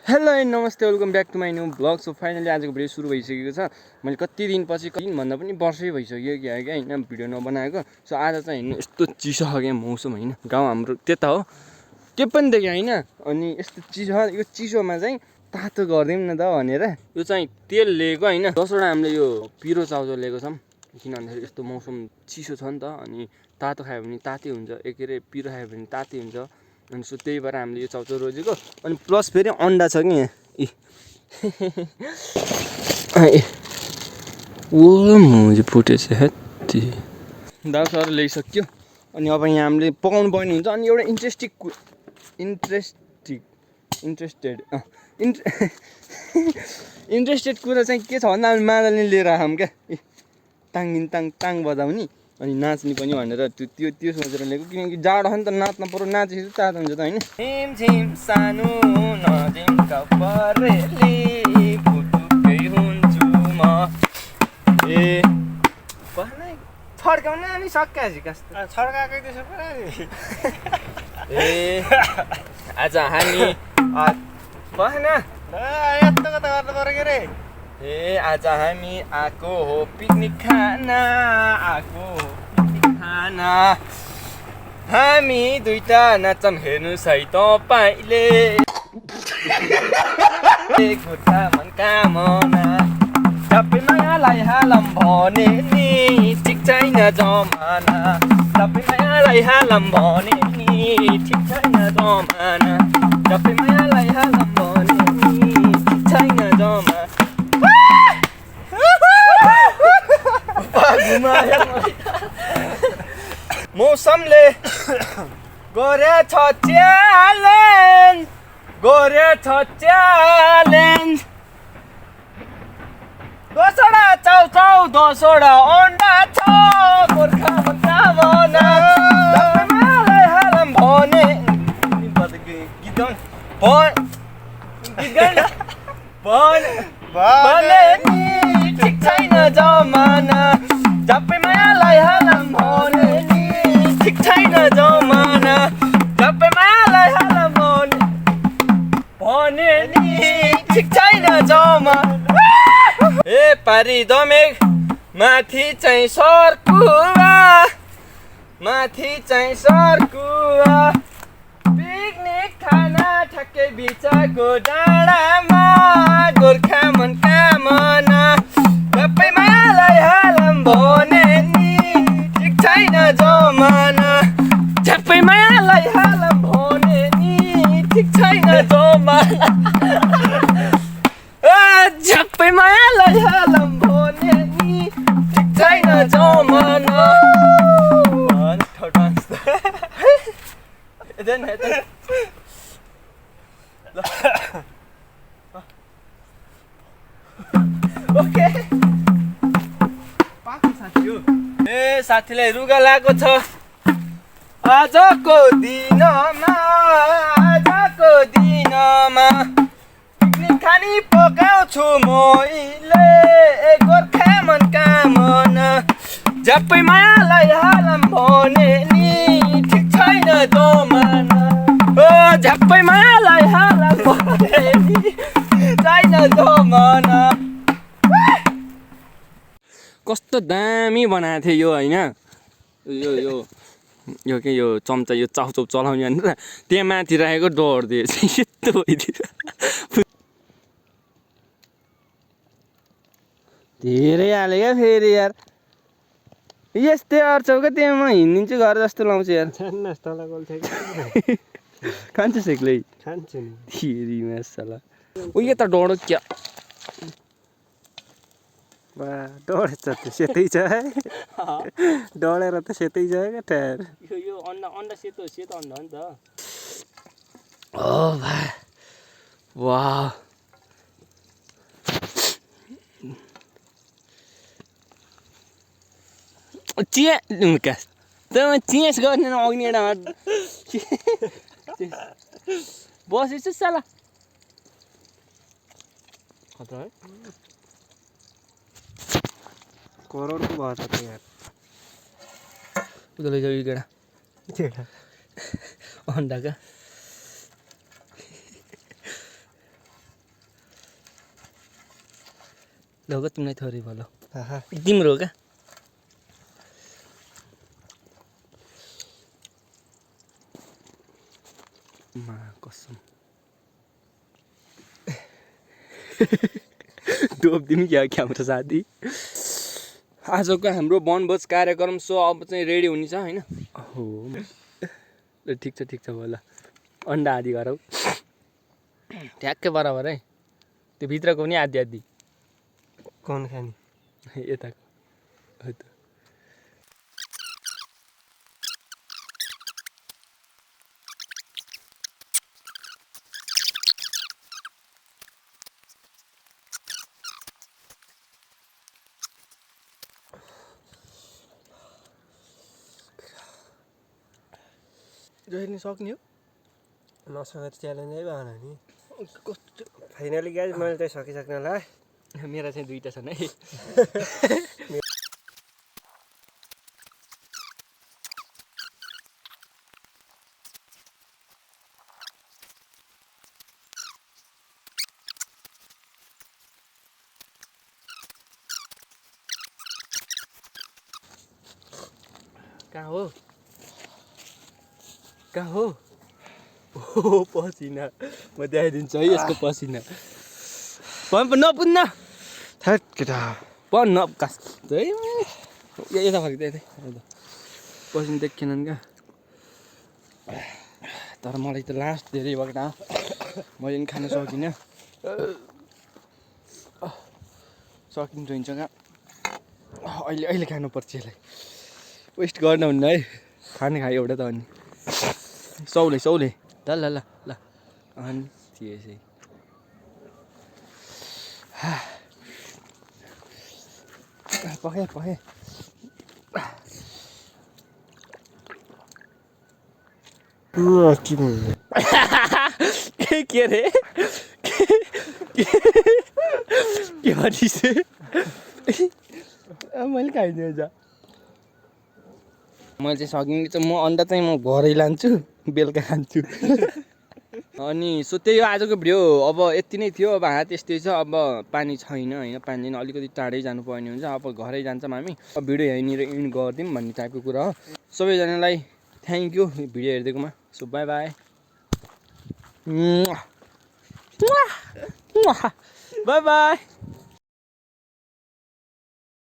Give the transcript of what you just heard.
Hello and नमस्ते, welcome back to my new blog. So finally आजको video सुरु भइसकेको छ। मैले कति दिनपछि, भन्दा पनि वर्षै भइसक्यो क्या होइन भिडियो नबनाएको। सो आज चाहिँ हेर्नु यस्तो चिसो छ क्या मौसम होइन, गाउँ हाम्रो त्यता हो त्यो पनि देख्यो होइन। अनि यस्तो चिसो छ, यो चिसोमा चाहिँ तातो गरिदिउँ न त भनेर यो चाहिँ तेल लिएको होइन। 10वटा हामीले यो पिरो चाउचाउ लिएको छौँ, किन भन्दाखेरि यस्तो मौसम चिसो छ नि त। अनि तातो खायो भने तातै हुन्छ, के अरे पिरो खायो भने तातै हुन्छ। अनि सो त्यही भएर हामीले यो चाउचाउ रोजेको। अनि प्लस फेरि अन्डा छ कि यहाँ ओ मुझे फुटेछ हेत्ती दाउसाहरू ल्याइसक्यो। अनि अब यहाँ हामीले पकाउनु पर्ने हुन्छ। अनि एउटा इन्ट्रेस्टेड कुरा चाहिँ के छ भन्दा हामी मादलले लिएर आयौँ क्या, ताङ ताङ बजाउने अनि नाच्ने पनि भनेर त्यो सोचेर ल्याएको। किनकि जाडो छ नि त, नाच्न पर्यो, नाचेपछि तातो हुन्छ त होइन। झिम सानो नजिमका परेली फुटुकै हुन्छु म ए छड्काउन नि सक्यो कस्तो छड्काएकै त्यसो पनि ए आज हामी भएन यस्तो कता गर्नु पर्यो के रे। ए आज हामी आएको हो पिकनिक खाना, हामी दुईटा नाच्छौँ हेर्नुहोस् है तपाईँले खुट्टा मनका मना सबै मायालाई हालम भने नि ठिक छैन जमाना, सबै मायालाई हालम भने नि ठिक छैन जमाना, सबै मायालाई हालम भने नि ठिक छैन जमाना। मौसमले गरेछ च्यालेन्ज, 10वटा चाउचाउ 10वटा अन्डा छ गोर्खा कामना, सबैलाई हालम भने भने नि ठिक छैन जमाना, सबै मायालाई हालम भने नि ठिक छैन जमाना, सबै मायालाई हालम भने नि ठिक छैन जमाना। ए पारी दमेक माथि चाहिँ सर्कुवा, माथि चाहिँ सर्कुवा, पिकनिक खाना ठ्याक्कै बिचको डाँडामा गोर्खा मन कामना, सबै मायालाई हालम भने नि ठिक छैन जमाना, सबै मायालाई हालम भने नि ठिक छैन जमाना, सबै मायालाई हालम भने नि ठिक छैन जमाना। ओके ए साथीलाई रुगा लागेको छ आजको दिनमा, पिकनिक खानी पकाउँछु मैले गोर्खा मन कामना, सबै मायालाई हालम भने नि ठिक छैन जमाना, सबै मायालाई हालम भने नि छैन जमाना। कस्तो दामी बनाएको थियो यो होइन, यो के यो चम्चा यो चाउचाउ चलाउने भनेर त्यहाँ माथि राखेको डर दिए चाहिँ यस्तो भइदियो। धेरै हाल्यो क्या फेरि यार, यस्तै अड्छौ क्या त्यहाँ म हिँडिदिन्छु घर जस्तो लाउँछु यार। खान्छ सेक्लै खान्छु नि फेरि मासला ऊ यता डढो क्या डढेछ त्यो सेतै छ है, डढेर त सेतै छ क्या टायर। यो अन्डा सेतो अन्डा हो नि त। ओ भाइ वाह चेस गर्ने अग्नि एडामा बसेछु साला खतरा है, करोडको भयो त यार। उता लैजाऊ यो केटा अन्डा का ल तिमीलाई थोरै भयो आहा तिम्रो हो क्या मा कसम डोब दिनु क्या हाम्रो साथी आजको हाम्रो वनभोज कार्यक्रम सो अब चाहिँ रेडी हुने छ होइन हो ल ठिक छ भयो ल अन्डा आदि गरौ ठ्याक्कै बराबर है त्यो भित्रको पनि आधी आधी कौन खाने यताको हो त जोड्न सक्ने हो मसँग त च्यालेन्जै भएन नि कस्तो फाइनली गाइज मैले चाहिँ सकिसक्नु होला मेरा चाहिँ दुईटा छन् है कहाँ हो ओ पसिना म देखाइदिन्छु है यसको पसिना नपुन्न थैट केटा पढ्न कस्तो है यता फर्किँदै यतै पसिना देखिएनन् क्या तर मलाई त लास्ट धेरै भएको मैले पनि खान सकिनँ सकिन्छ हुन्छ कहाँ अहिले खानुपर्छ यसलाई वेस्ट गर्न हुन्न है खाने खायो एउटा त अनि सौले ल अनि त्यसै पकाए के रे के भनिस् मैले खाइदिएँ जा मैले चाहिँ सकिने चाहिँ म अन्डा चाहिँ म घरै लान्छु बेलुका खान्छु अनि सो त्यही हो आजको भिडियो अब यति नै थियो अब हात यस्तै छ अब पानी छैन होइन पानी छैन अलिकति टाढै जानुपर्ने हुन्छ अब घरै जान्छौँ हामी अब भिडियो यहीँनिर इन्ड गरिदिउँ भन्ने टाइपको कुरा हो सबैजनालाई थ्याङ्क यू भिडियो हेरिदिएकोमा सो बाई बाई